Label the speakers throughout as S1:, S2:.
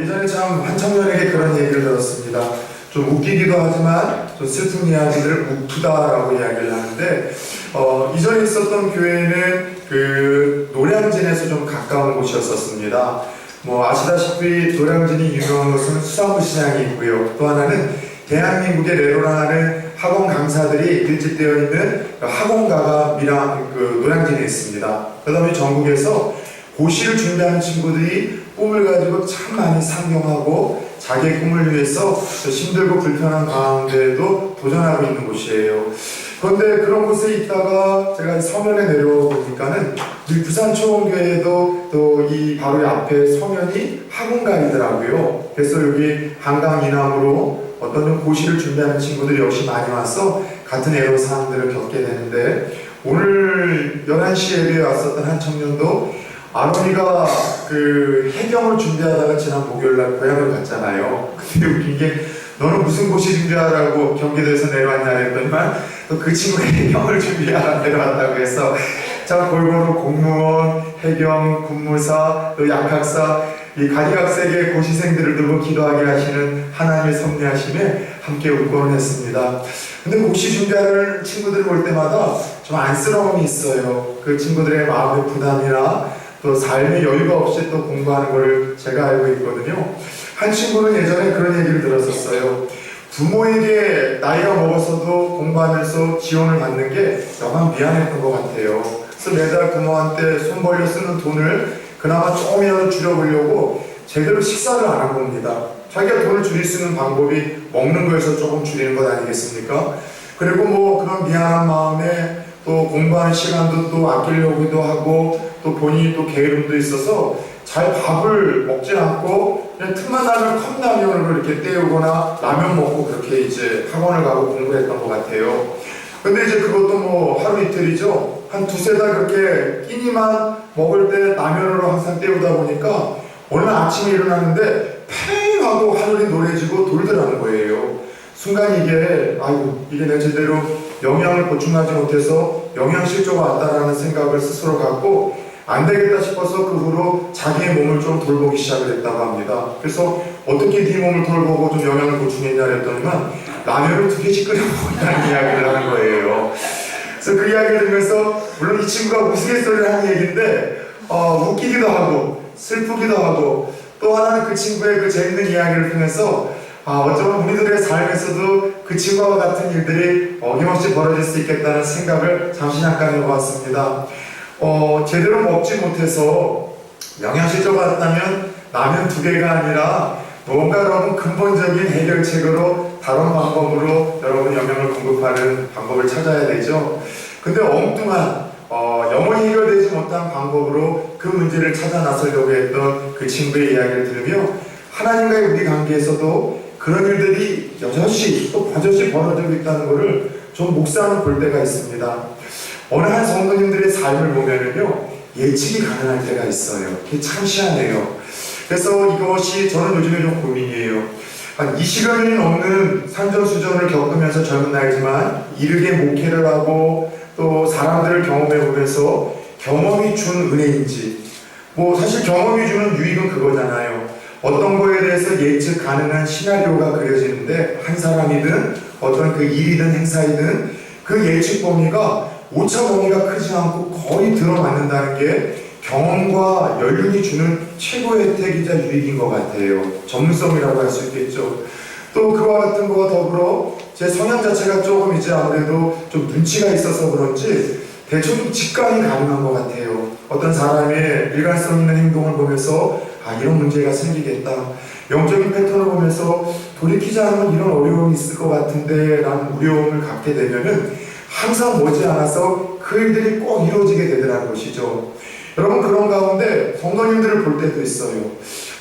S1: 예전에 참 한 청년에게 그런 얘기를 들었습니다. 좀 웃기기도 하지만 좀 슬픈 이야기를 우프다라고 이야기를 하는데, 이전에 있었던 교회는 그 노량진에서 좀 가까운 곳이었었습니다. 뭐 아시다시피 노량진이 유명한 것은 수산물 시장이 있고요. 또 하나는 대한민국의 레로라는 학원 강사들이 밀집되어 있는 학원가가 노량진에 있습니다. 그 다음에 전국에서 고시를 준비하는 친구들이 꿈을 가지고 참 많이 상경하고 자기의 꿈을 위해서 힘들고 불편한 가운데에도 도전하고 있는 곳이에요. 그런데 그런 곳에 있다가 제가 서면에 내려와 보니까는 이 부산초원교회에도 또 이 바로 앞에 서면이 학원가이더라고요. 그래서 여기 한강 이남으로 어떤 좀 고시를 준비하는 친구들이 역시 많이 와서 같은 애로사항들을 겪게 되는데, 오늘 11시 예배에 왔었던 한 청년도 아론이가 그 해경을 준비하다가 지난 목요일날 고향을 갔잖아요. 근데 웃긴 게 너는 무슨 고시 준비하라고 경기도에서 내려왔냐 했더니만 또 그 친구가 해경을 준비하라 내려왔다고 해서, 자 골고루 공무원, 해경, 군무사, 또 약학사 이 각양각색의 고시생들을 두고 기도하게 하시는 하나님의 섭리하심에 함께 웃고는 했습니다. 근데 고시 준비하는 친구들 볼 때마다 좀 안쓰러움이 있어요. 그 친구들의 마음의 부담이나 또 삶의 여유가 없이 또 공부하는 것을 제가 알고 있거든요. 한 친구는 예전에 그런 얘기를 들었었어요. 부모에게 나이가 먹어서도 공부하면서 지원을 받는 게 너무 미안했던 것 같아요. 그래서 매달 부모한테 손 벌려 쓰는 돈을 그나마 조금이라도 줄여보려고 제대로 식사를 안 한 겁니다. 자기가 돈을 줄일 수 있는 방법이 먹는 거에서 조금 줄이는 것 아니겠습니까? 그리고 뭐 그런 미안한 마음에 또 공부하는 시간도 또 아끼려고도 하고, 또 본인이 또 게으름도 있어서 잘 밥을 먹지 않고 그냥 틈만 나면 컵라면으로 이렇게 때우거나 라면 먹고 그렇게 이제 학원을 가고 공부를 했던 것 같아요. 근데 이제 그것도 뭐 하루 이틀이죠. 한 두세 달 그렇게 끼니만 먹을 때 라면으로 항상 때우다 보니까 어느 날 아침에 일어났는데 팽 하고 하늘이 노래지고 돌더라는 거예요. 순간 이게 내 제대로 영양을 보충하지 못해서 영양실조가 왔다라는 생각을 스스로 갖고 안 되겠다 싶어서 그 후로 자기의 몸을 좀 돌보기 시작을 했다고 합니다. 그래서 어떻게 네 몸을 돌보고 좀 영양을 보충했냐 했더니만 라면을 2개씩 끓여 먹었다는 이야기를 하는 거예요. 그래서 그 이야기를 들으면서 물론 이 친구가 우스갯소리를 하는 얘기인데 웃기기도 하고 슬프기도 하고, 또 하나는 그 친구의 그 재밌는 이야기를 통해서 어쩌면 우리들의 삶에서도 그 친구와 같은 일들이 어김없이 벌어질 수 있겠다는 생각을 잠시 잠깐 해보았습니다. 제대로 먹지 못해서 영양실조가 왔다면 라면 2개가 아니라 뭔가 여러분 근본적인 해결책으로 다른 방법으로 여러분 영양을 공급하는 방법을 찾아야 되죠. 근데 엉뚱한 영원히 해결되지 못한 방법으로 그 문제를 찾아 나서려고 했던 그 친구의 이야기를 들으며 하나님과의 우리 관계에서도 그런 일들이 여전히 또 버젓이 벌어지고 있다는 것을 좀 묵상을 볼 때가 있습니다. 어느 한 성도님들의 삶을 보면은요, 예측이 가능할 때가 있어요. 그게 참 희한해요. 그래서 이것이 저는 요즘에 좀 고민이에요. 한 20여 년이 넘는 산전수전을 겪으면서 젊은 나이지만 이르게 목회를 하고 또 사람들을 경험해 보면서 경험이 준 은혜인지, 뭐 사실 경험이 주는 유익은 그거잖아요. 어떤 거에 대해서 예측 가능한 시나리오가 그려지는데 한 사람이든 어떤 그 일이든 행사이든 그 예측 범위가 오차 범위가 크지 않고 거의 들어맞는다는 게 경험과 연륜이 주는 최고의 혜택이자 유익인 것 같아요. 전문성이라고 할 수 있겠죠. 또 그와 같은 거와 더불어 제 성향 자체가 조금 이제 아무래도 좀 눈치가 있어서 그런지 대충 직관이 가능한 것 같아요. 어떤 사람의 일관성 있는 행동을 보면서 이런 문제가 생기겠다. 영적인 패턴을 보면서 돌이키지 않으면 이런 어려움이 있을 것 같은데 라는 우려움을 갖게 되면은 항상 머지않아서 그 일들이 꼭 이루어지게 되더라는 것이죠. 여러분, 그런 가운데 성도님들을 볼 때도 있어요.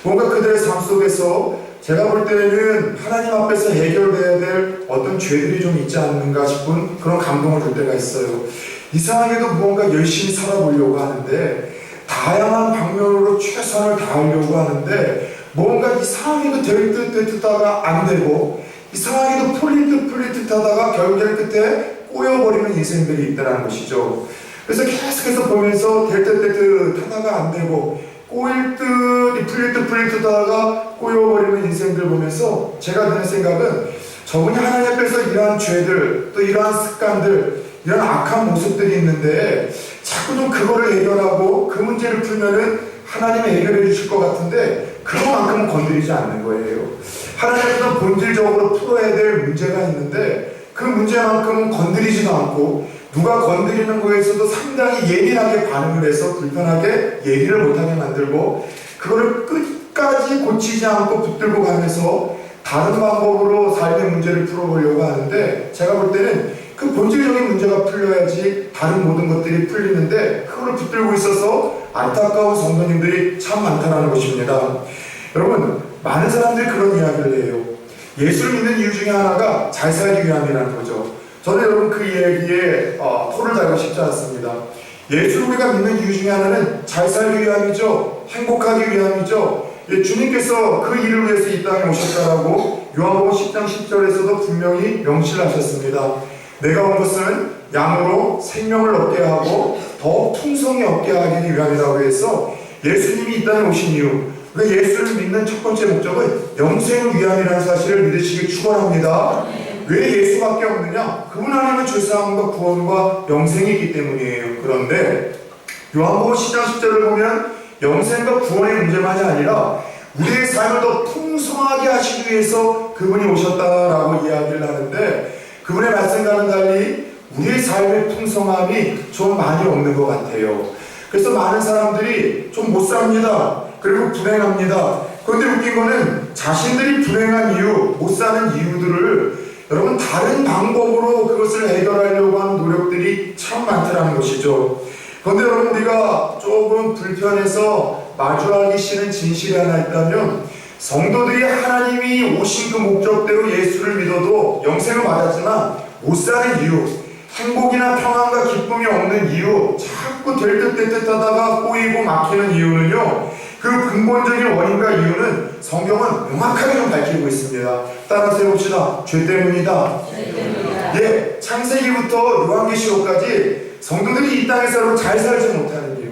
S1: 뭔가 그들의 삶 속에서 제가 볼 때는 하나님 앞에서 해결돼야 될 어떤 죄들이 좀 있지 않는가 싶은 그런 감동을 줄 때가 있어요. 이상하게도 무언가 열심히 살아보려고 하는데, 다양한 방면으로 최선을 다하려고 하는데 뭔가 이상하게도 될 듯 하다가 안 되고, 이상하게도 풀릴 듯 하다가 결국에는 끝에 꼬여버리는 인생들이 있다는 것이죠. 그래서 계속해서 보면서 될 듯 하다가 안 되고, 꼬일 듯 풀릴 듯 하다가 꼬여버리는 인생들 보면서 제가 드는 생각은 저분이 하나님 앞에서 이러한 죄들, 또 이러한 습관들, 이런 악한 모습들이 있는데 자꾸 좀 그거를 해결하고 그 문제를 풀면은 하나님이 해결해 주실 것 같은데 그거만큼은 건드리지 않는 거예요. 하나님께서 본질적으로 풀어야 될 문제가 있는데 그 문제만큼은 건드리지도 않고 누가 건드리는 거에서도 상당히 예민하게 반응을 해서 불편하게 얘기를 못하게 만들고 그거를 끝까지 고치지 않고 붙들고 가면서 다른 방법으로 삶의 문제를 풀어보려고 하는데 제가 볼 때는 그 본질적인 문제가 풀려야지 다른 모든 것들이 풀리는데 그거를 붙들고 있어서 안타까운 성도님들이 참 많다는 것입니다. 여러분, 많은 사람들이 그런 이야기를 해요. 예수를 믿는 이유 중에 하나가 잘 살기 위함이라는 거죠. 저는 여러분 그 이야기에 토를 달고 싶지 않습니다. 예수를 우리가 믿는 이유 중에 하나는 잘 살기 위함이죠. 행복하기 위함이죠. 주님께서 그 일을 위해서 이 땅에 오셨다라고 요한복음 10장 10절에서도 분명히 명시하셨습니다. 내가 온 것은 양으로 생명을 얻게 하고 더 풍성히 얻게 하기 위함이라고 해서 예수님이 이 땅에 오신 이유, 예수를 믿는 첫 번째 목적은 영생을 위함이라는 사실을 믿으시길 축원합니다. 왜 예수밖에 없느냐? 그분 안에는 죄사함과 구원과 영생이 있기 때문이에요. 그런데 요한복음 10장 10절을 보면 영생과 구원의 문제만이 아니라 우리의 삶을 더 풍성하게 하시기 위해서 그분이 오셨다라고 이야기를 하는데 그분의 말씀과는 달리 우리의 삶의 풍성함이 좀 많이 없는 것 같아요. 그래서 많은 사람들이 좀 못 삽니다. 그리고 불행합니다. 그런데 웃긴 거는 자신들이 불행한 이유, 못 사는 이유들을 여러분 다른 방법으로 그것을 해결하려고 하는 노력들이 참 많더라는 것이죠. 그런데 여러분 우리가 조금 불편해서 마주하기 싫은 진실이 하나 있다면 성도들이 하나님이 오신 그 목적대로 예수를 믿어도 영생을 받았지만 못 사는 이유, 행복이나 평안과 기쁨이 없는 이유, 자꾸 될 듯 될 듯 하다가 꼬이고 막히는 이유는요, 그 근본적인 원인과 이유는 성경은 명확하게 좀 밝히고 있습니다. 따라서 해봅시다. 죄 때문이다. 예, 창세기부터 요한계시록까지 성도들이 이 땅에서 잘 살지 못하는 이유,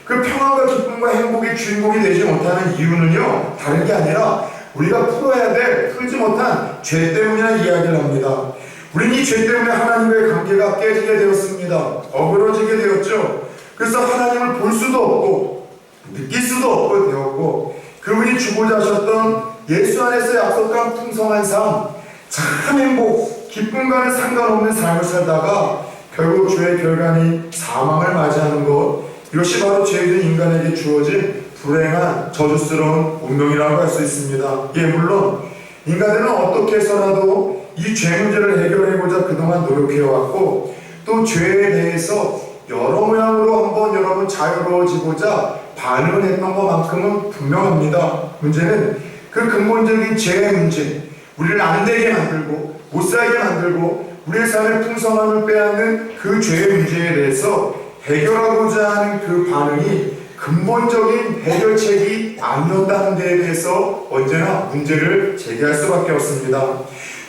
S1: 그 평안과 기쁨과 행복의 주인공이 되지 못하는 이유는요, 다른 게 아니라 우리가 풀어야 될 풀지 못한 죄 때문이라는 이야기를 합니다. 우리는 이 죄 때문에 하나님과의 관계가 깨지게 되었습니다. 어그러지게 되었죠. 그래서 하나님을 볼 수도 없고 느낄 수도 없고 되었고 그분이 주고자 하셨던 예수 안에서 약속한 풍성한 삶, 참 행복, 기쁨과는 상관없는 삶을 살다가 결국 죄의 결과인 사망을 맞이하는 것, 이것이 바로 죄인 인간에게 주어진 불행한 저주스러운 운명이라고 할 수 있습니다. 예, 물론 인간들은 어떻게 해서라도 이 죄 문제를 해결해보자 그동안 노력해왔고 또 죄에 대해서 여러 모양으로 한번 여러분 자유로워지고자 반응을 했던 것만큼은 분명합니다. 문제는 그 근본적인 죄의 문제, 우리를 안 되게 만들고 못 살게 만들고 우리의 삶의 풍성함을 빼앗는 그 죄의 문제에 대해서 해결하고자 하는 그 반응이 근본적인 해결책이 아니었다는 데에 대해서 언제나 문제를 제기할 수밖에 없습니다.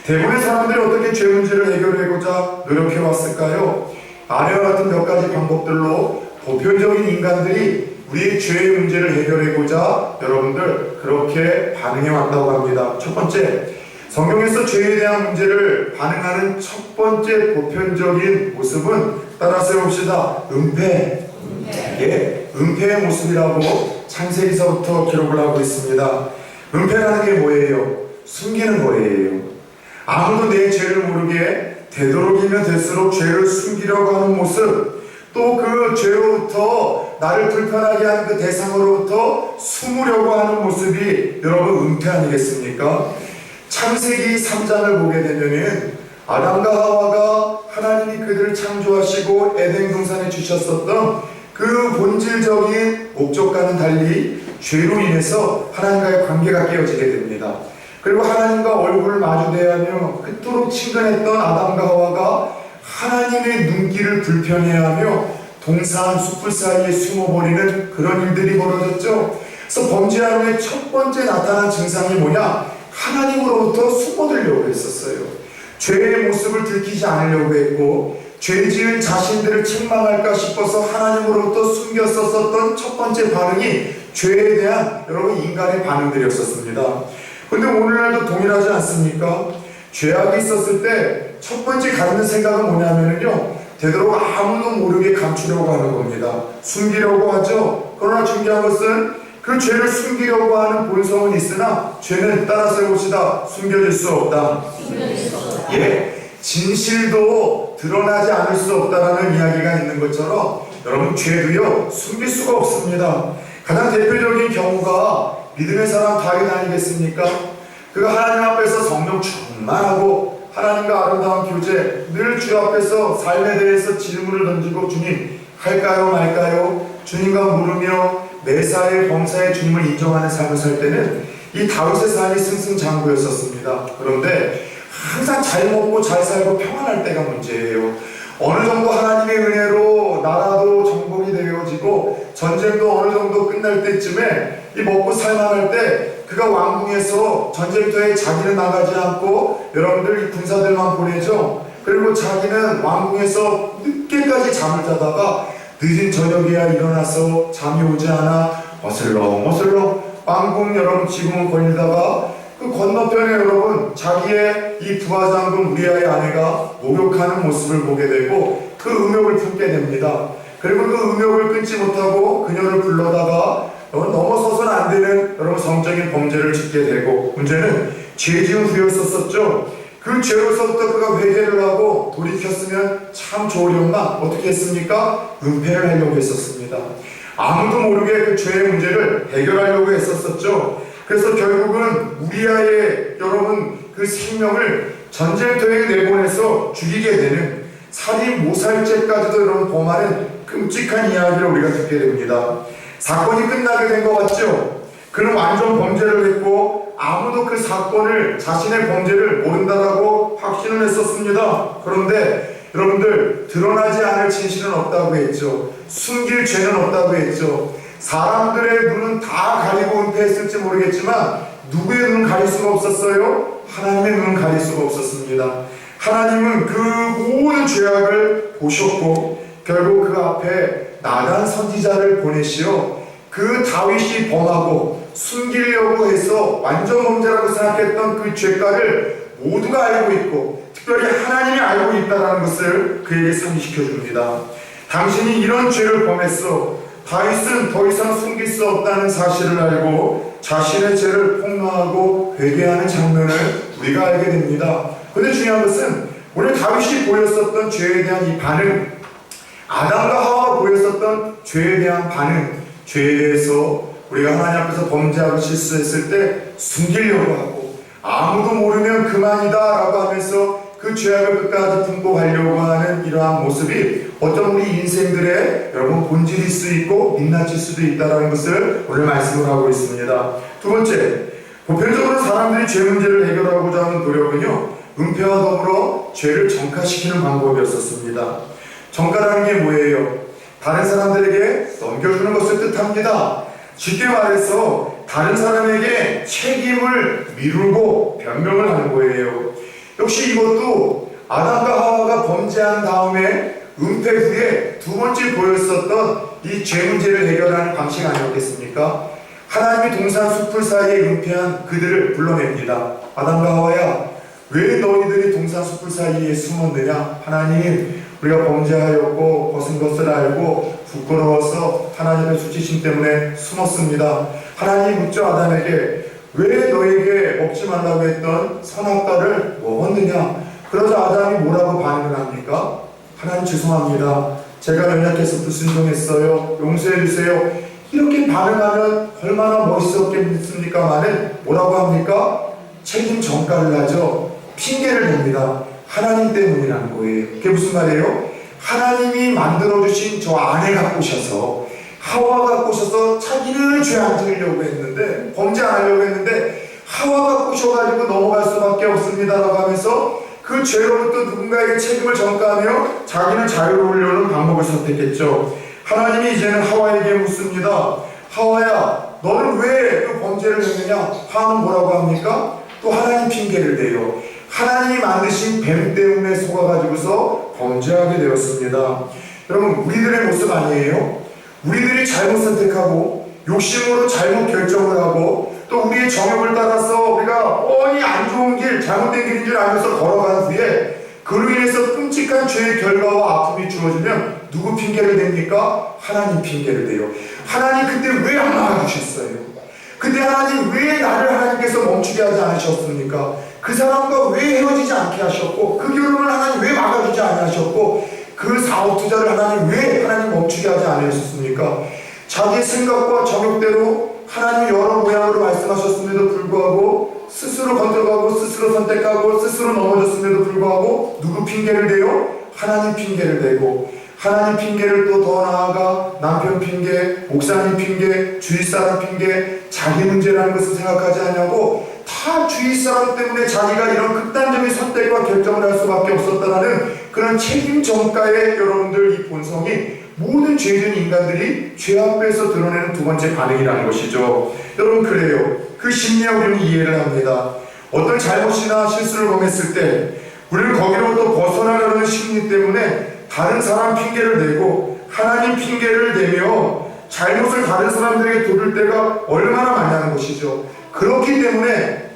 S1: 대부분의 사람들이 어떻게 죄 문제를 해결하고자 노력해왔을까요? 아래와 같은 몇 가지 방법들로 보편적인 인간들이 우리의 죄의 문제를 해결하고자 여러분들 그렇게 반응해왔다고 합니다. 첫 번째, 성경에서 죄에 대한 문제를 반응하는 첫 번째 보편적인 모습은 따라서 해봅시다. 은폐. 예, 은폐의 모습이라고 창세기서부터 기록을 하고 있습니다. 은폐라는 게 뭐예요? 숨기는 거예요. 아무도 내 죄를 모르게 되도록이면 될수록 죄를 숨기려고 하는 모습, 또 그 죄로부터 나를 불편하게 하는 그 대상으로부터 숨으려고 하는 모습이 여러분 은폐 아니겠습니까? 창세기 3장을 보게 되면은 아담과 하와가 하나님이 그들을 창조하시고 에덴 동산에 주셨었던 그 본질적인 목적과는 달리 죄로 인해서 하나님과의 관계가 깨어지게 됩니다. 그리고 하나님과 얼굴을 마주대하며 그토록 친근했던 아담과 하와가 하나님의 눈길을 불편해하며 동산 숲을 사이에 숨어버리는 그런 일들이 벌어졌죠. 그래서 범죄한 후에 첫 번째 나타난 증상이 뭐냐? 하나님으로부터 숨어들려고 했었어요. 죄의 모습을 들키지 않으려고 했고 죄 지은 자신들을 책망할까 싶어서 하나님으로부터 숨겼었던 첫 번째 반응이 죄에 대한 여러분 인간의 반응들이었었습니다. 근데 오늘날도 동일하지 않습니까? 죄악이 있었을 때 첫 번째 갖는 생각은 뭐냐면요, 되도록 아무도 모르게 감추려고 하는 겁니다. 숨기려고 하죠. 그러나 중요한 것은 그 죄를 숨기려고 하는 본성은 있으나 죄는 따라서 해봅시다. 숨겨질 수 없다. 예, 진실도 드러나지 않을 수 없다라는 이야기가 있는 것처럼 여러분, 죄도요 숨길 수가 없습니다. 가장 대표적인 경우가 믿음의 사람 다윗 아니겠습니까? 그가 하나님 앞에서 성령 충만하고 하나님과 아름다운 교제, 늘 주 앞에서 삶에 대해서 질문을 던지고, 주님 할까요 말까요? 주님과 물으며 매사에 범사에 주님을 인정하는 삶을 살 때는 이 다윗의 삶이 승승장구였었습니다. 그런데 항상 잘 먹고 잘 살고 평안할 때가 문제예요. 어느 정도 하나님의 은혜로 나라도 정복이 되어지고 전쟁도 어느 정도 끝날 때쯤에 이 먹고 살만할 때 그가 왕궁에서 전쟁터에 자기는 나가지 않고 여러분들 이 군사들만 보내죠. 그리고 자기는 왕궁에서 늦게까지 잠을 자다가 늦은 저녁에야 일어나서 잠이 오지 않아 어슬렁어슬렁 왕궁 여러분 지붕을 걸리다가 그 건너편에 여러분 자기의 이 부하장군 우리아의 아내가 목욕하는 모습을 보게 되고 그 음욕을 품게 됩니다. 그리고 그 음욕을 끊지 못하고 그녀를 불러다가 넘어서서는 안 되는 여러분 성적인 범죄를 짓게 되고, 문제는 죄 지은 후였었죠. 그 죄로서부터 그가 회개를 하고 돌이켰으면 참 좋으련만 어떻게 했습니까? 은폐를 하려고 했었습니다. 아무도 모르게 그 죄의 문제를 해결하려고 했었었죠. 그래서 결국은 우리아의 여러분 그 생명을 전쟁터에 내보내서 죽이게 되는 살인 모살죄까지도 여러분 범하는 끔찍한 이야기를 우리가 듣게 됩니다. 사건이 끝나게 된 것 같죠? 그는 완전 범죄를 했고 아무도 그 사건을 자신의 범죄를 모른다라고 확신을 했었습니다. 그런데 여러분들, 드러나지 않을 진실은 없다고 했죠. 숨길 죄는 없다고 했죠. 사람들의 눈은 다 가리고 은폐했을지 모르겠지만 누구의 눈은 가릴 수가 없었어요? 하나님의 눈은 가릴 수가 없었습니다. 하나님은 그 모든 죄악을 보셨고 결국 그 앞에 나단 선지자를 보내시어 그 다윗이 범하고 숨기려고 해서 완전 범죄라고 생각했던 그 죄가를 모두가 알고 있고 특별히 하나님이 알고 있다는 것을 그에게 상기시켜 줍니다. 당신이 이런 죄를 범했어. 다윗은 더 이상 숨길 수 없다는 사실을 알고 자신의 죄를 폭로하고 회개하는 장면을 우리가 알게 됩니다. 그런데 중요한 것은 오늘 다윗이 보였었던 죄에 대한 이 반응, 아담과 하와가 보였었던 죄에 대한 반응, 죄에 대해서 우리가 하나님 앞에서 범죄하고 실수했을 때 숨기려고 하고 아무도 모르면 그만이다 라고 하면서 그 죄악을 끝까지 품고 가려고 하는 이러한 모습이 어떤 우리 인생들의 여러분 본질일 수 있고 민낯일 수도 있다는 것을 오늘 말씀을 하고 있습니다. 두 번째, 보편적으로 사람들이 죄 문제를 해결하고자 하는 노력은요, 은폐와 더불어 죄를 정화시키는 방법이었었습니다. 정화라는 게 뭐예요? 다른 사람들에게 넘겨주는 것을 뜻합니다. 쉽게 말해서 다른 사람에게 책임을 미루고 변명을 하는 거예요. 역시 이것도 아담과 하와가 범죄한 다음에 은폐 후에 두 번째 보였었던 이 죄 문제를 해결하는 방식 아니었겠습니까? 하나님이 동산 숲을 사이에 은폐한 그들을 불러냅니다. 아담과 하와야, 왜 너희들이 동산 숲을 사이에 숨었느냐? 하나님, 우리가 범죄하였고 벗은 것을 알고 부끄러워서 하나님의 수치심 때문에 숨었습니다. 하나님이 묻죠, 아담에게 왜 너에게 먹지 말라고 했던 선악과를 먹었느냐? 그러자 아담이 뭐라고 반응을 합니까? 하나님 죄송합니다. 제가 연약해서 불순종했어요. 용서해 주세요. 이렇게 반응하면 얼마나 멋있었겠습니까만은 뭐라고 합니까? 책임 전가를 하죠. 핑계를 댑니다. 하나님 때문이라는 거예요. 그게 무슨 말이에요? 하나님이 만들어주신 저 아내가 꼬셔서 하와가 꼬셔서 자기는 죄 안 지으려고 했는데 범죄 안 하려고 했는데 하와가 꼬셔가지고 넘어갈 수밖에 없습니다라고 하면서 그 죄로부터 누군가에게 책임을 전가하며 자기는 자유로우려는 방법을 선택했죠. 하나님이 이제는 하와에게 묻습니다. 하와야, 너는 왜 그 범죄를 했느냐? 하와는 뭐라고 합니까? 또 하나님 핑계를 대요. 하나님이 만드신 뱀 때문에 속아가지고서 범죄하게 되었습니다. 여러분, 우리들의 모습 아니에요? 우리들이 잘못 선택하고 욕심으로 잘못 결정을 하고 또 우리의 정욕을 따라서 우리가 뻔히 안 좋은 길, 잘못된 길인 줄 알면서 걸어간 후에 그로 인해서 끔찍한 죄의 결과와 아픔이 주어지면 누구 핑계를 댑니까? 하나님 핑계를 대요. 하나님 그때 왜 안 막아주셨어요? 그때 하나님 왜 나를 하나님께서 멈추게 하지 않으셨습니까? 그 사람과 왜 헤어지지 않게 하셨고 그 결혼을 하나님 왜 막아주지 않으셨고 그 사업 투자를 하나님 왜 멈추게 하지 않으셨습니까? 자기 생각과 정욕대로 하나님이 여러 모양으로 말씀하셨음에도 불구하고 스스로 건들어가고 스스로 선택하고 스스로 넘어졌음에도 불구하고 누구 핑계를 대요? 하나님 핑계를 대고 하나님 핑계를 또 더 나아가 남편 핑계, 목사님 핑계, 주위 사람 핑계, 자기 문제라는 것을 생각하지 않냐고 다 주위 사람 때문에 자기가 이런 극단적인 선택과 결정을 할 수밖에 없었다라는 그런 책임 전가의 여러분들 이 본성이 모든 죄진 인간들이 죄 앞에서 드러내는 두 번째 반응이라는 것이죠. 여러분 그래요. 그 심리에 우리는 이해를 합니다. 어떤 잘못이나 실수를 범했을 때 우리는 거기로부터 벗어나려는 심리 때문에 다른 사람 핑계를 대고 하나님 핑계를 대며 잘못을 다른 사람들에게 돌릴 때가 얼마나 많냐는 것이죠. 그렇기 때문에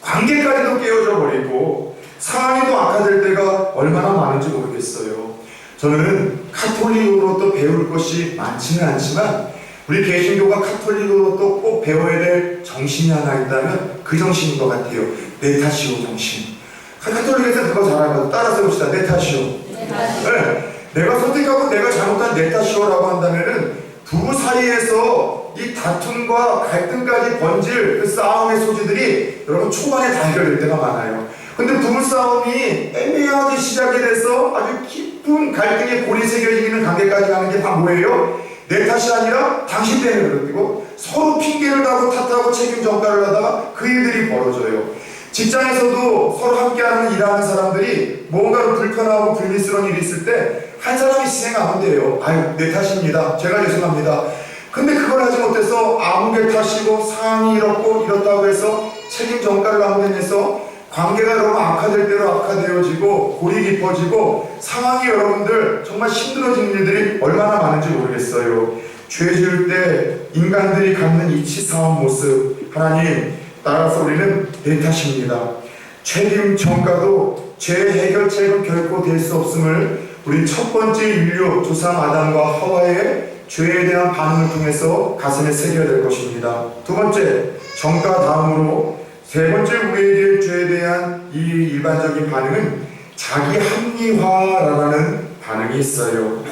S1: 관계까지도 깨어져 버리고 상황이 또 악화될 때가 얼마나 많은지 모르겠어요. 저는 카톨릭으로 또 배울 것이 많지는 않지만 우리 개신교가 카톨릭으로 또 꼭 배워야 될 정신이 하나 있다면 그 정신인 것 같아요. 내 탓이오 정신. 카톨릭에서 그거 잘 알거든. 따라서 해봅시다. 내 탓이오. 네. 내가 선택하고 내가 잘못한 내 탓이오라고 한다면은 부부 사이에서 이 다툼과 갈등까지 번질 그 싸움의 소지들이 여러분 초반에 다 해결될 때가 많아요. 근데 부부싸움이 애매하게 시작이 돼서 아주 깊은 갈등의 골이 새겨지는 관계까지 가는 게 다 뭐예요? 내 탓이 아니라 당신 때문에 그렇고 서로 핑계를 대고 탓하고 책임 전가를 하다가 그 일들이 벌어져요. 직장에서도 서로 함께하는 일하는 사람들이 뭔가 불편하고 불미스러운 일이 있을 때 한 사람이 희생하면 돼요. 아유 내 탓입니다. 제가 죄송합니다. 근데 그걸 하지 못해서 아무 게 탓이고 상황이 이렇다고 해서 책임 전가를 함으로써 관계가 여러분 악화될 대로 악화되어지고 골이 깊어지고 상황이 여러분들 정말 힘들어지는 일들이 얼마나 많은지 모르겠어요. 죄 지을 때 인간들이 갖는 이 치사한 모습 하나님 따라서 우리는 내 탓입니다. 책임 전가도 죄 해결책은 결코 될 수 없음을 우리 첫 번째 인류 조상 아담과 하와의 죄에 대한 반응을 통해서 가슴에 새겨야 될 것입니다. 두 번째 전가 다음으로 세 번째 우리에게 죄에 대한 이 일반적인 반응은 자기 합리화라는 반응이 있어요.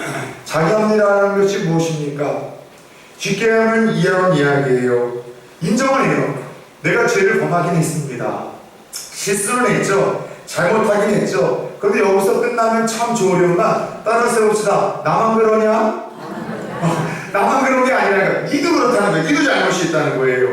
S1: 자기 합리화라는 것이 무엇입니까? 쉽게 하면 이런 이야기예요. 인정을 해요. 내가 죄를 범하긴 했습니다. 실수는 했죠. 잘못하긴 했죠. 그런데 여기서 끝나면 참 좋으련만 따라서 해봅시다. 나만 그러냐? 나만 그런 게 아니라 니도 그렇다는 거예요. 니도 잘못이 있다는 거예요.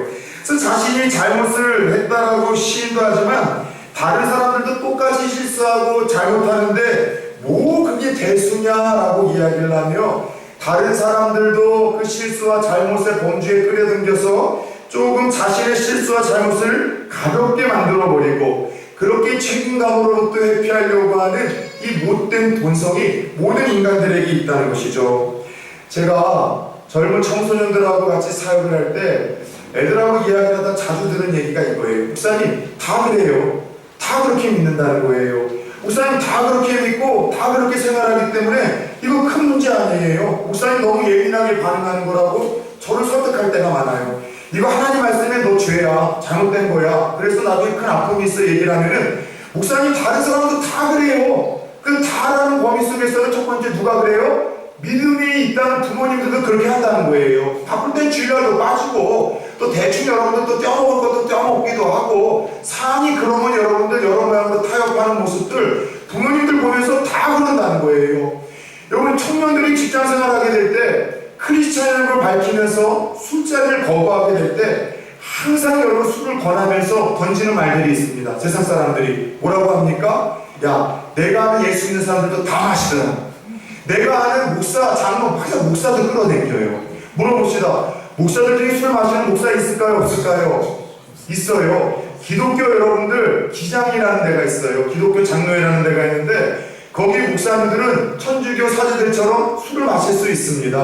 S1: 그래서 자신이 잘못을 했다라고 시인도 하지만 다른 사람들도 똑같이 실수하고 잘못하는데 뭐 그게 대수냐라고 이야기를 하며 다른 사람들도 그 실수와 잘못의 범주에 끌어당겨서 조금 자신의 실수와 잘못을 가볍게 만들어버리고 그렇게 책임감으로부터 회피하려고 하는 이 못된 본성이 모든 인간들에게 있다는 것이죠. 제가 젊은 청소년들하고 같이 사역을 할 때 애들하고 이야기를 하다 자주 들은 얘기가 이거예요. 목사님 다 그래요. 다 그렇게 믿는다는 거예요. 목사님 다 그렇게 믿고 다 그렇게 생활하기 때문에 이거 큰 문제 아니에요. 목사님 너무 예민하게 반응하는 거라고 저를 설득할 때가 많아요. 이거 하나님 말씀에 너 죄야. 잘못된 거야. 그래서 나중에 큰 아픔이 있어 얘기를 하면은 목사님 다른 사람도 다 그래요. 그 다라는 범위 속에서는 첫 번째 누가 그래요? 믿음이 있다는 부모님들도 그렇게 한다는 거예요. 바쁠 땐 주일날도 빠지고 또 대충 여러분들 또 떼어먹을 것도 떼어먹기도 하고 상이 그러면 여러분들 여러 모양으로 타협하는 모습들 부모님들 보면서 다 그런다는 거예요. 여러분 청년들이 직장생활하게 될 때 크리스찬을 밝히면서 술자리를 거부하게 될 때 항상 여러분 술을 권하면서 던지는 말들이 있습니다. 세상 사람들이 뭐라고 합니까? 야 내가 아는 예수 믿는 사람들도 다 마시더라. 내가 아는 목사, 장로, 항상 목사들 끌어당겨요. 물어봅시다. 목사들 중에 술 마시는 목사 있을까요? 없을까요? 있어요. 기독교 여러분들 기장이라는 데가 있어요. 기독교 장로회라는 데가 있는데 거기 목사님들은 천주교 사제들처럼 술을 마실 수 있습니다.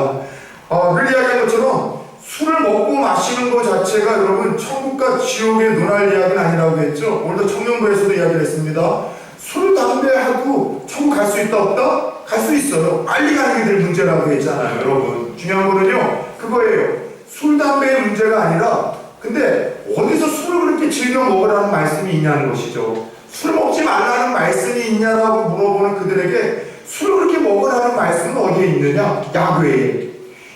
S1: 늘 이야기한 것처럼 술을 먹고 마시는 것 자체가 여러분 천국과 지옥의 논할 이야기는 아니라고 했죠. 오늘도 청년부에서도 이야기를 했습니다. 술, 담배하고 천국 갈 수 있다 없다? 갈 수 있어요. 빨리 가는 게 될 문제라고 했잖아요. 여러분 중요한 거는요 그거예요. 술, 담배의 문제가 아니라 근데 어디서 술을 그렇게 즐겨 먹으라는 말씀이 있냐는 것이죠. 술 먹지 말라는 말씀이 있냐라고 물어보는 그들에게 술을 그렇게 먹으라는 말씀은 어디에 있느냐? 야구에.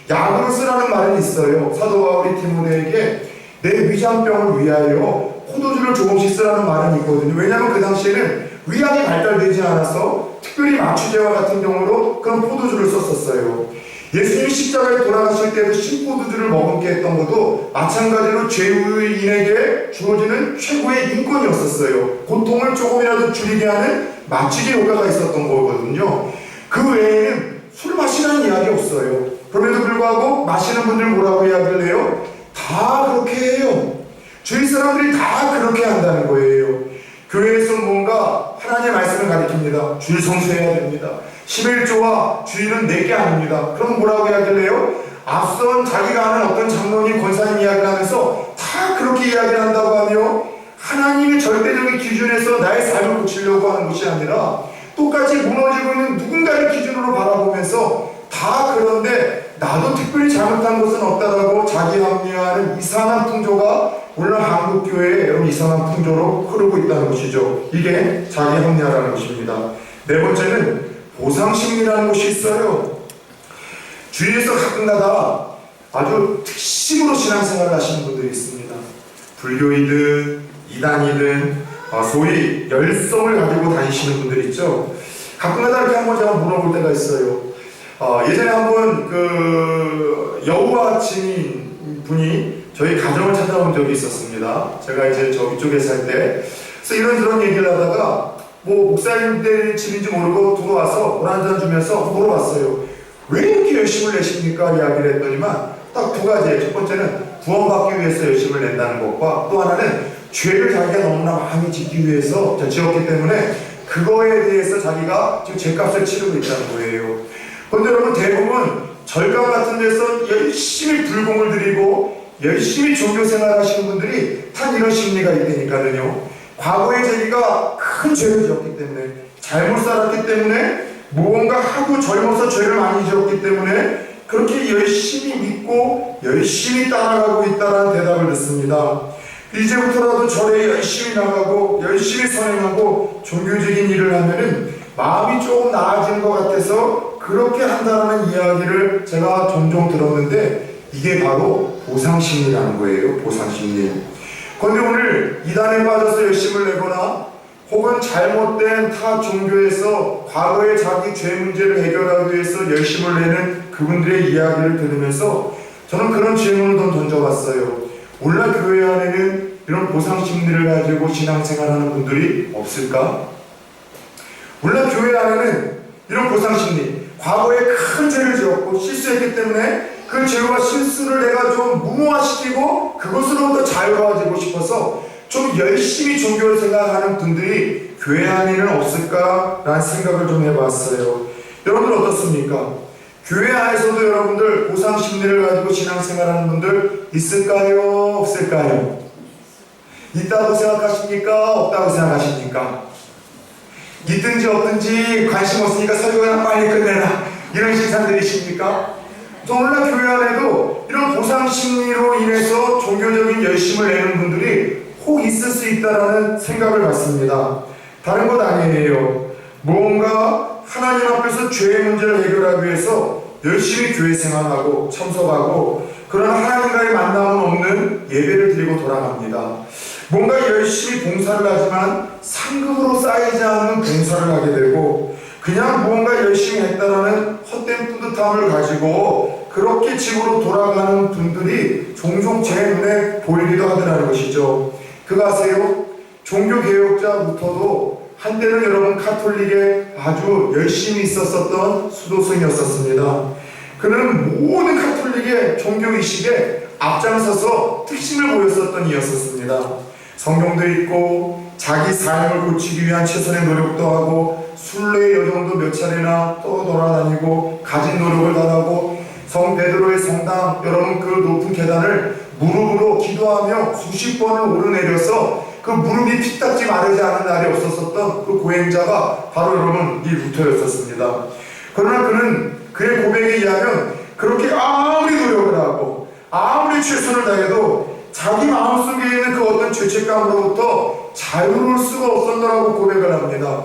S1: 약으로 쓰라는 말은 있어요. 사도 바울이 디모데에게 내 위장병을 위하여 포도주를 조금씩 쓰라는 말은 있거든요. 왜냐하면 그 당시에는 위약이 발달되지 않아서 특별히 마취제와 같은 경우로 그런 포도주를 썼었어요. 예수님이 십자가에 돌아가실 때도 신포도주를 머금게 했던 것도 마찬가지로 죄인에게 주어지는 최고의 인권이었었어요. 고통을 조금이라도 줄이게 하는 마취제 효과가 있었던 거거든요. 그 외에는 술 마시라는 이야기 없어요. 그럼에도 불구하고 마시는 분들 뭐라고 이야기를 해요? 다 그렇게 해요. 주위 사람들이 다 그렇게 한다는 거예요. 교회에서 뭔가 하나님의 말씀을 가리킵니다. 주일 성수해야 됩니다. 11조와 주일은 내게 아닙니다. 그럼 뭐라고 이야기를 해요? 앞선 자기가 아는 어떤 장로님, 권사님 이야기를 하면서 다 그렇게 이야기를 한다고 하며 하나님의 절대적인 기준에서 나의 삶을 고치려고 하는 것이 아니라 똑같이 무너지고 있는 누군가를 기준으로 바라보면서 다 그런데 나도 특별히 잘못한 것은 없다라고 자기 합리화하는 이상한 풍조가 물론 한국교회에 여러분 이상한 풍조로 흐르고 있다는 것이죠. 이게 자기 합리화라는 것입니다. 네 번째는 보상심리라는 것이 있어요. 주위에서 가끔가다 아주 특심으로 신앙생활을 하시는 분들이 있습니다. 불교이든 이단이든 소위 열성을 가지고 다니시는 분들 있죠. 가끔가다 이렇게 한번 제가 물어볼 때가 있어요. 예전에 한번 그 여호와 증인 분이 저희 가정을 찾아온 적이 있었습니다. 제가 이제 저 위쪽에 살 때 그래서 이런저런 얘기를 하다가 뭐 목사님들 집인지 모르고 들어와서 물 한잔 주면서 물어봤어요. 왜 이렇게 열심을 내십니까? 이야기를 했더니만 딱 두 가지예요. 첫 번째는 구원받기 위해서 열심을 낸다는 것과 또 하나는 죄를 자기가 너무나 많이 짓기 위해서 지었기 때문에 그거에 대해서 자기가 지금 죄값을 치르고 있다는 거예요. 그런데 여러분 대부분 절강 같은 데서 열심히 불공을 드리고 열심히 종교생활 하시는 분들이 단 이런 심리가 있다니까요. 과거에 자기가 큰 죄를 지었기 때문에 잘못 살았기 때문에 무언가 하고 젊어서 죄를 많이 지었기 때문에 그렇게 열심히 믿고 열심히 따라가고 있다는 대답을 듣습니다. 이제부터라도 절에 열심히 나가고 열심히 선행하고 종교적인 일을 하면은 마음이 조금 나아진 것 같아서 그렇게 한다는 이야기를 제가 종종 들었는데 이게 바로 보상심리라는 거예요. 보상심리. 그런데 오늘 이단에 빠져서 열심을 내거나 혹은 잘못된 타 종교에서 과거의 자기 죄 문제를 해결하기 위해서 열심을 내는 그분들의 이야기를 들으면서 저는 그런 질문을 좀 던져봤어요. 오늘날 교회 안에는 이런 보상심리를 가지고 신앙생활하는 분들이 없을까? 오늘날 교회 안에는 이런 보상심리, 과거에 큰 죄를 지었고 실수했기 때문에 그 죄와 실수를 내가 좀 무모화시키고 그것으로부터 자유로워지고 싶어서 좀 열심히 종교를 생각하는 분들이 교회 안에는 없을까라는 생각을 좀 해봤어요. 여러분들 어떻습니까? 교회 안에서도 여러분들 보상심리를 가지고 신앙생활하는 분들 있을까요? 없을까요? 있다고 생각하십니까? 없다고 생각하십니까? 있든지 없든지 관심 없으니까 설교나 빨리 끝내라 이런 신상들이십니까? 오늘날 교회 안에도 이런 보상심리로 인해서 종교적인 열심을 내는 분들이 혹 있을 수 있다는 생각을 갖습니다. 다른 것 아니에요. 무언가 하나님 앞에서 죄의 문제를 해결하기 위해서 열심히 교회 생활하고 참석하고 그러나 하나님과의 만남은 없는 예배를 드리고 돌아갑니다. 뭔가 열심히 봉사를 하지만 상급으로 쌓이지 않는 봉사를 하게 되고 그냥 무언가 열심히 했다라는 헛된 뿌듯함을 가지고 그렇게 집으로 돌아가는 분들이 종종 제 눈에 보이기도 하더라는 것이죠. 그거 아세요? 종교개혁자부터도 한때는 여러분 카톨릭에 아주 열심히 있었던 수도승이었습니다. 그는 모든 카톨릭의 종교의식에 앞장서서 특심을 보였었던 이였었습니다. 성경도 읽고 자기 삶을 고치기 위한 최선의 노력도 하고 순례 여정도 몇 차례나 또 돌아다니고 가진 노력을 다하고 성 베드로의 성당, 여러분 그 높은 계단을 무릎으로 기도하며 수십 번을 오르내려서 그 무릎이 피딱지 마르지 않은 날이 없었었던 그 고행자가 바로 여러분 이 루터였었습니다. 그러나 그는 그의 고백에 의하면 그렇게 아무리 노력을 하고 아무리 최선을 다해도 자기 마음속에 있는 그 어떤 죄책감으로부터 자유로울 수가 없었다라고 고백을 합니다.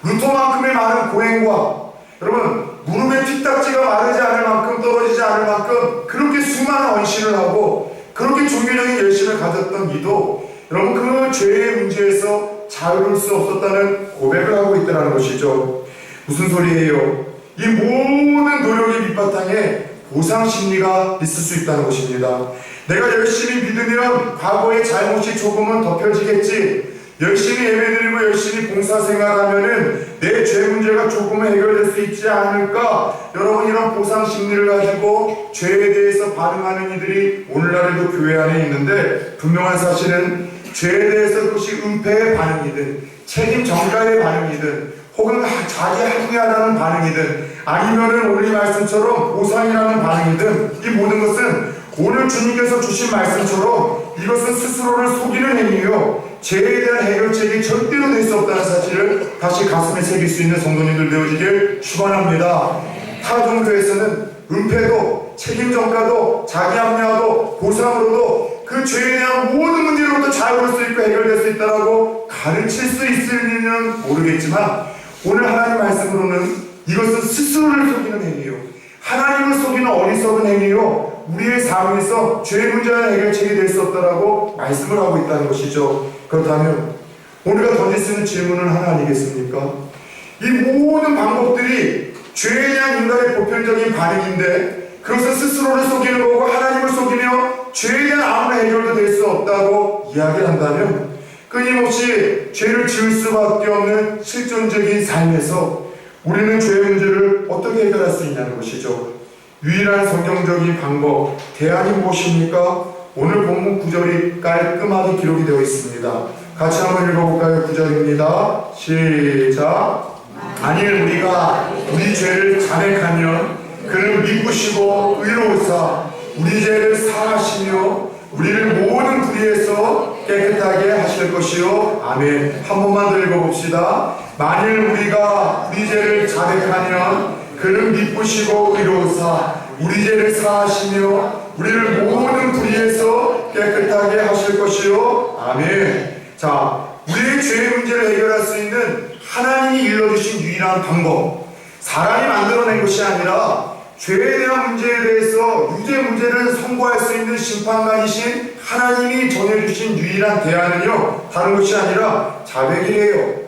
S1: 루터만큼의 많은 고행과 여러분 무릎에 피딱지가 마르지 않을 만큼 떨어지지 않을 만큼 그렇게 수많은 헌신을 하고 그렇게 종교적인 열심을 가졌던 이도 여러분 그 죄의 문제에서 자유로울 수 없었다는 고백을 하고 있다는 것이죠. 무슨 소리예요? 이 모든 노력의 밑바탕에 보상심리가 있을 수 있다는 것입니다. 내가 열심히 믿으면 과거의 잘못이 조금은 덮여지겠지, 열심히 예배드리고 열심히 봉사생활하면은 내 죄 문제가 조금은 해결될 수 있지 않을까. 여러분 이런 보상심리를 가지고 죄에 대해서 반응하는 이들이 오늘날에도 교회 안에 있는데, 분명한 사실은 죄에 대해서 그것이 은폐의 반응이든 책임 전가의 반응이든 혹은 자기 합리화라는 반응이든 아니면은 오늘 이 말씀처럼 보상이라는 반응이든 이 모든 것은 오늘 주님께서 주신 말씀처럼 이것은 스스로를 속이는 행위요, 죄에 대한 해결책이 절대로 될 수 없다는 사실을 다시 가슴에 새길 수 있는 성도님들 되어지길 축원합니다. 타종교에서는 은폐도 책임 전가도 자기 합리화도 보상으로도 그 죄에 대한 모든 문제로부터 자유로울 수 있고 해결될 수 있다라고 가르칠 수 있을지는 모르겠지만, 오늘 하나님 말씀으로는 이것은 스스로를 속이는 행위요, 하나님을 속이는 어리석은 행위요, 우리의 삶에서 죄 문제의 해결책이 될 수 없다라고 말씀을 하고 있다는 것이죠. 그렇다면 우리가 던질 수 있는 질문은 하나 아니겠습니까? 이 모든 방법들이 죄에 대한 인간의 보편적인 반응인데 그것은 스스로를 속이는 거고 하나님을 속이며 죄에 대한 아무런 해결도 될 수 없다고 이야기를 한다면, 끊임없이 죄를 지을 수밖에 없는 실존적인 삶에서 우리는 죄의 문제를 어떻게 해결할 수 있냐는 것이죠. 유일한 성경적인 방법, 대안이 무엇입니까? 오늘 본문 9절이 깔끔하게 기록이 되어 있습니다. 같이 한번 읽어볼까요? 9절입니다. 시작. 만일 우리가 우리 죄를 자백하면 그는 미쁘시고 의로우사 우리 죄를 사하시며 우리를 모든 불의에서 깨끗하게 하실 것이요. 아멘. 한 번만 더 읽어봅시다. 만일 우리가 우리 죄를 자백하면 그는 미쁘시고 의로우사 우리 죄를 사하시며 우리를 모든 불의에서 깨끗하게 하실 것이요. 아멘. 자, 우리의 죄의 문제를 해결할 수 있는 하나님이 일러주신 유일한 방법, 사람이 만들어낸 것이 아니라 죄에 대한 문제에 대해서 유죄 문제를 선고할 수 있는 심판관이신 하나님이 정해주신 유일한 대안은요, 다른 것이 아니라 자백이에요.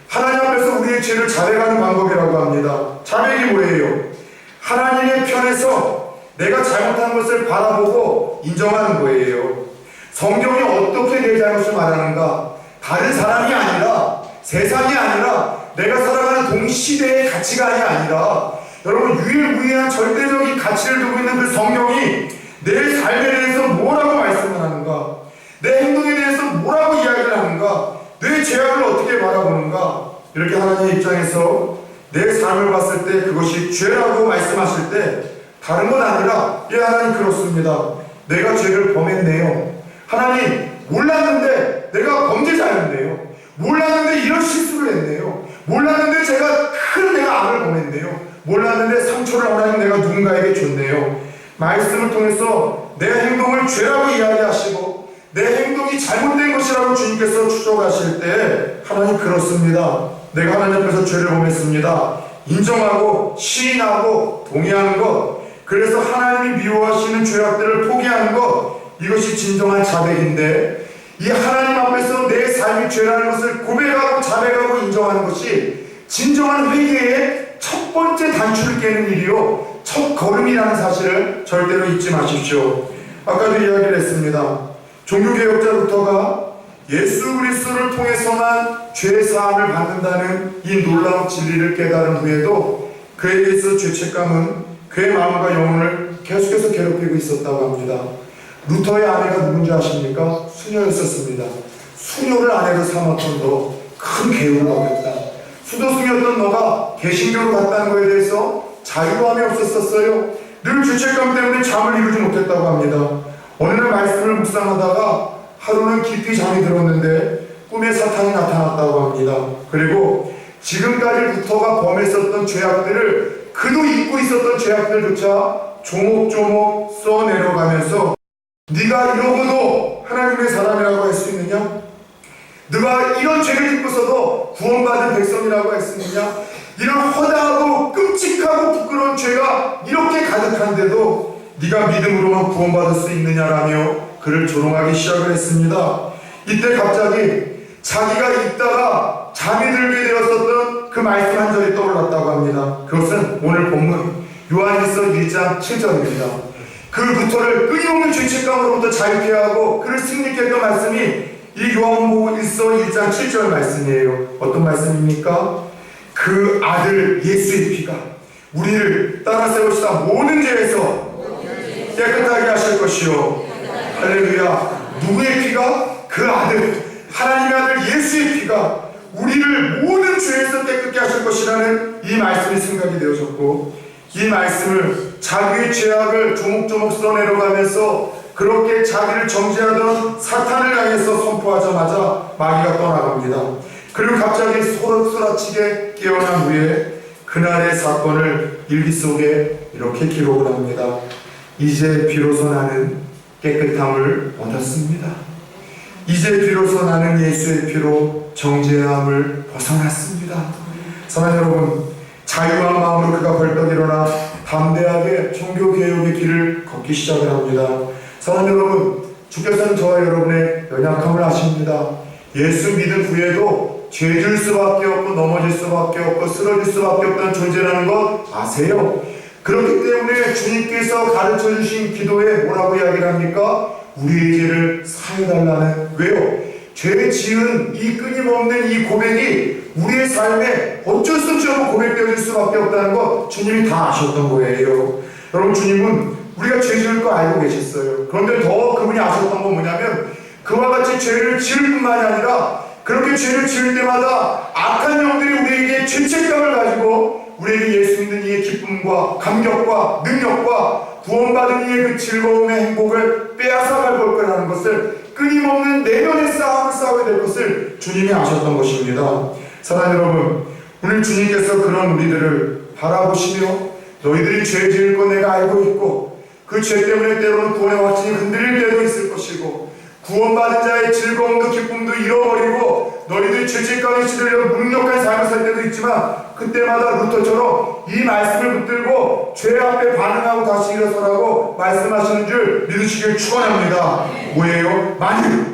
S1: 하나님 앞에서 우리의 죄를 자백하는 방법이라고 합니다. 자백이 뭐예요? 하나님의 편에서 내가 잘못한 것을 바라보고 인정하는 거예요. 성경이 어떻게 내 잘못을 말하는가? 다른 사람이 아니라, 세상이 아니라, 내가 살아가는 동시대의 가치관이 아니라 여러분 유일무이한 절대적인 가치를 두고 있는 그 성경이 내 삶에 대해서 뭐라고 말씀을 하는가, 내 행동에 대해서 뭐라고 이야기를 하는가, 내 죄악을 어떻게 바라보는가, 이렇게 하나님의 입장에서 내 삶을 봤을 때 그것이 죄라고 말씀하실 때 다른 건 아니라, 예 하나님 그렇습니다, 내가 죄를 범했네요, 하나님 몰랐는데 내가 범죄자였네요, 몰랐는데 이런 실수를 했네요, 몰랐는데 내가 악을 범했네요, 몰랐는데 상처를 하나님 내가 누군가에게 줬네요. 말씀을 통해서 내 행동을 죄라고 이야기하시고 내 행동이 잘못된 것이라고 주님께서 추적하실 때 하나님 그렇습니다, 내가 하나님 앞에서 죄를 범했습니다, 인정하고 시인하고 동의하는 것, 그래서 하나님이 미워하시는 죄악들을 포기하는 것, 이것이 진정한 자백인데, 이 하나님 앞에서 내 삶이 죄라는 것을 고백하고 자백하고 인정하는 것이 진정한 회개의 첫 번째 단추를 깨는 일이요, 첫 걸음이라는 사실을 절대로 잊지 마십시오. 아까도 이야기를 했습니다. 종교개혁자 루터가 예수 그리스도를 통해서만 죄 사함을 받는다는 이 놀라운 진리를 깨달은 후에도 그에게 있어 죄책감은 그의 마음과 영혼을 계속해서 괴롭히고 있었다고 합니다. 루터의 아내가 누군지 아십니까? 수녀였었습니다. 수녀를 아내로 삼았던 너, 큰 계율을 어겼다. 수도승이었던 너가 개신교로 갔다는 것에 대해서 자유함이 없었어요. 늘 죄책감 때문에 잠을 이루지 못했다고 합니다. 어느 날 말씀을 묵상하다가 하루는 깊이 잠이 들었는데 꿈에 사탄이 나타났다고 합니다. 그리고 지금까지부터가 범했었던 죄악들을, 그도 잊고 있었던 죄악들조차 조목조목 써내려가면서 네가 이러고도 하나님의 사람이라고 할 수 있느냐? 네가 이런 죄를 짓고서도 구원받은 백성이라고 할 수 있느냐? 이런 허다하고 끔찍하고 부끄러운 죄가 이렇게 가득한데도 네가 믿음으로만 구원받을 수 있느냐라며 그를 조롱하기 시작을 했습니다. 이때 갑자기 자기가 있다가 잠이 들게 되었었던 그 말씀 한 절이 떠올랐다고 합니다. 그것은 오늘 본문 요한일서 1장 7절입니다. 그부터를 끊임없는 죄책감으로부터 자유케 하고 그를 승리케 했던 말씀이 이 요한복음일서 1장 7절 말씀이에요. 어떤 말씀입니까? 그 아들 예수의 피가 우리를 따라 세우시다 모든 죄에서 깨끗하게 하실 것이요. 할렐루야. 누구의 피가? 그 아들, 하나님의 아들 예수의 피가 우리를 모든 죄에서 깨끗게 하실 것이라는 이 말씀이 생각이 되어졌고, 이 말씀을 자기의 죄악을 조목조목 써내려가면서 그렇게 자기를 정죄하던 사탄을 향해서 선포하자마자 마귀가 떠나갑니다. 그리고 갑자기 소란치게 깨어난 후에 그날의 사건을 일기 속에 이렇게 기록을 합니다. 이제 비로소 나는 깨끗함을 얻었습니다. 이제 비로소 나는 예수의 피로 정죄함을 벗어났습니다. 사랑하는 여러분, 자유한 마음으로 그가 벌떡 일어나 담대하게 종교개혁의 길을 걷기 시작을 합니다. 사랑하는 여러분, 주께서는 저와 여러분의 연약함을 아십니다. 예수 믿은 후에도 죄질 수밖에 없고 넘어질 수밖에 없고 쓰러질 수밖에 없다는 존재라는 것 아세요? 그렇기 때문에 주님께서 가르쳐 주신 기도에 뭐라고 이야기를 합니까? 우리의 죄를 사해달라는. 왜요? 죄 지은 이 끊임없는 이 고백이 우리의 삶에 어쩔 수 없이 고백되어질 수밖에 없다는 것 주님이 다 아셨던 거예요. 여러분, 주님은 우리가 죄 지을 거 알고 계셨어요. 그런데 더 그분이 아셨던 건 뭐냐면, 그와 같이 죄를 지을 뿐만이 아니라 그렇게 죄를 지을 때마다 악한 영들이 우리에게 죄책감을 가지고 우리에게 예수 믿는 이의 기쁨과 감격과 능력과 구원받은 이의 그 즐거움의 행복을 빼앗아갈 걸 거라는 것을, 끊임없는 내면의 싸움을 싸워야 될 것을 주님이 아셨던 것입니다. 사랑하는 여러분, 오늘 주님께서 그런 우리들을 바라보시며 너희들이 죄 지을 거 내가 알고 있고 그 죄 때문에 때로는 구원의 확신이 흔들릴 때도 있을 것이고 구원받은 자의 즐거움도 기쁨도 잃어버리고 너희들이 죄책감에 시들려 무능력한 삶을 살 때도 있지만, 그때마다 루터처럼 이 말씀을 붙들고 죄 앞에 반응하고 다시 일어서라고 말씀하시는 줄 믿으시길 축원합니다. 뭐예요? 만일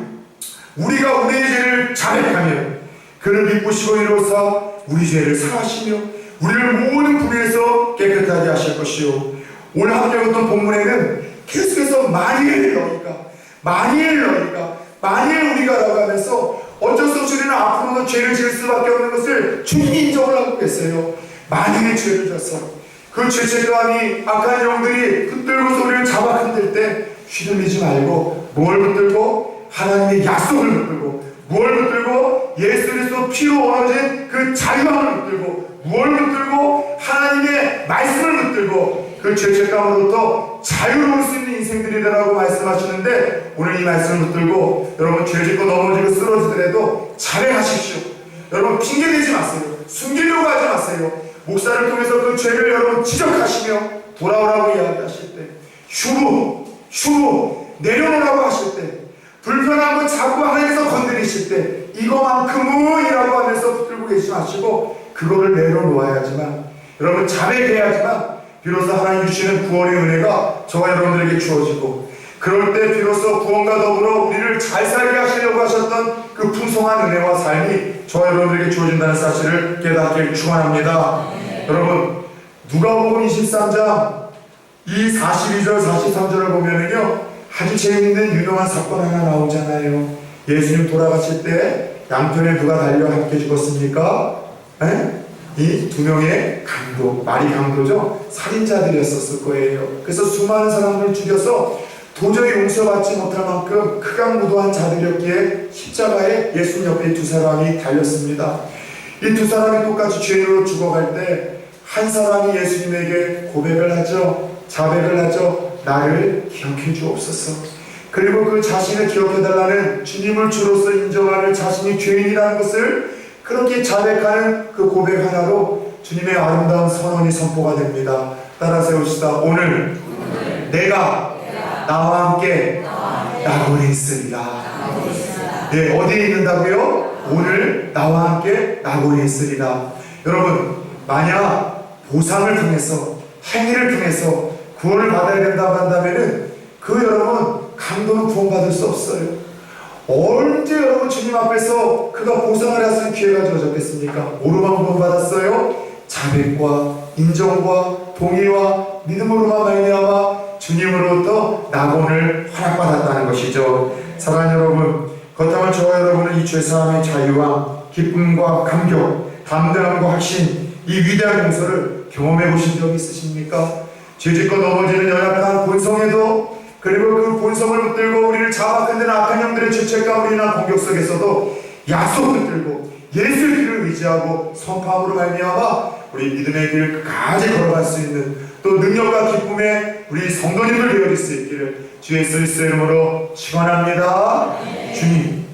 S1: 우리가 우리의 죄를 자백하면 그를 믿으시고 이로써 우리 죄를 사하시며 우리를 모든 불의에서 깨끗하게 하실 것이요. 오늘 함께 읽었던 본문에는 계속해서 만일 우리가 라고 하면서 어쩔 수 없이 우리는 앞으로도 죄를 지을 수밖에 없는 것을 주님이 인정을 하고 계세요. 만일 죄를 져서 그 죄책감이 악한 영들이 붙들고서 우리를 잡아 흔들 때 휘둘리지 말고 뭘 붙들고? 하나님의 약속을 붙들고, 뭘 붙들고? 예수 그리스도 피로 얻어진 그 자유함을 붙들고, 뭘 붙들고? 하나님의 말씀을 붙들고 그 죄책감으로부터 자유로울 수 있는 인생들이 되라고 말씀하시는데, 오늘 이 말씀을 붙들고 여러분 죄 짓고 넘어지고 쓰러지더라도 자백하십시오. 여러분 핑계대지 마세요. 숨기려고 하지 마세요. 목사를 통해서 그 죄를 여러분 지적하시며 돌아오라고 이야기하실 때, 휴무 내려놓으라고 하실 때, 불편한 거 자꾸 하나님께서 건드리실 때 이거만큼은 이라고 하면서 붙들고 계시지 마시고 그거를 내려놓아야지만, 여러분 자백해야지만 비로소 하나님 주시는 구원의 은혜가 저와 여러분들에게 주어지고, 그럴 때 비로소 구원과 더불어 우리를 잘 살게 하시려고 하셨던 그 풍성한 은혜와 삶이 저와 여러분들에게 주어진다는 사실을 깨닫길 축원합니다. 여러분, 누가복음 23장 이 42절 43절을 보면은요 아주 재미있는 유명한 사건 하나 나오잖아요. 예수님 돌아가실 때 양편에 누가 달려 함께 죽었습니까? 이 두 명의 강도, 말이 강도죠. 살인자들이었을 거예요. 그래서 수많은 사람들을 죽여서 도저히 용서받지 못할 만큼 극악무도한 자들이었기에 십자가에 예수님 옆에 이 두 사람이 달렸습니다. 이 두 사람이 똑같이 죄로 죽어갈 때 한 사람이 예수님에게 고백을 하죠. 자백을 하죠. 나를 기억해 주옵소서. 그리고 그 자신을 기억해달라는 주님을 주로서 인정하는 자신이 죄인이라는 것을 그렇게 자백하는 그 고백 하나로 주님의 아름다운 선언이 선포가 됩니다. 따라 세웁시다. 오늘 내가 나와 함께 낙원에 있으리라. 네, 어디에 있는다고요? 오늘 나와 함께 낙원에 있으리라. 여러분, 만약 보상을 통해서 행위를 통해서 구원을 받아야 된다고 한다면은 그 여러분 강도는 구원받을 수 없어요. 언제 여러분 주님 앞에서 그가 보상을 할 수 있는 기회가 주어졌겠습니까? 뭐로만 구원받았어요? 자백과 인정과 동의와 믿음으로만 말미암아 주님으로부터 낙원을 허락받았다는 것이죠. 사랑하는 여러분, 그렇다면 저와 여러분은 이 죄사함의 자유와 기쁨과 감격, 담대함과 확신, 이 위대한 용서를 경험해 보신 적이 있으십니까? 죄짓고 넘어지는 연약한 본성에도, 그리고 그 본성을 붙들고 우리를 잡아 흔드는 악한 영들의 죄책감으로 인한 공격 속에서도 약속을 붙들고 예수의 길을 의지하고 선포함으로 말미암아 우리 믿음의 길 끝까지 걸어갈 수 있는, 또 능력과 기쁨에 우리 성도님들 되어질 수 있기를 주 예수 그리스도의 이름으로 축원합니다. 주님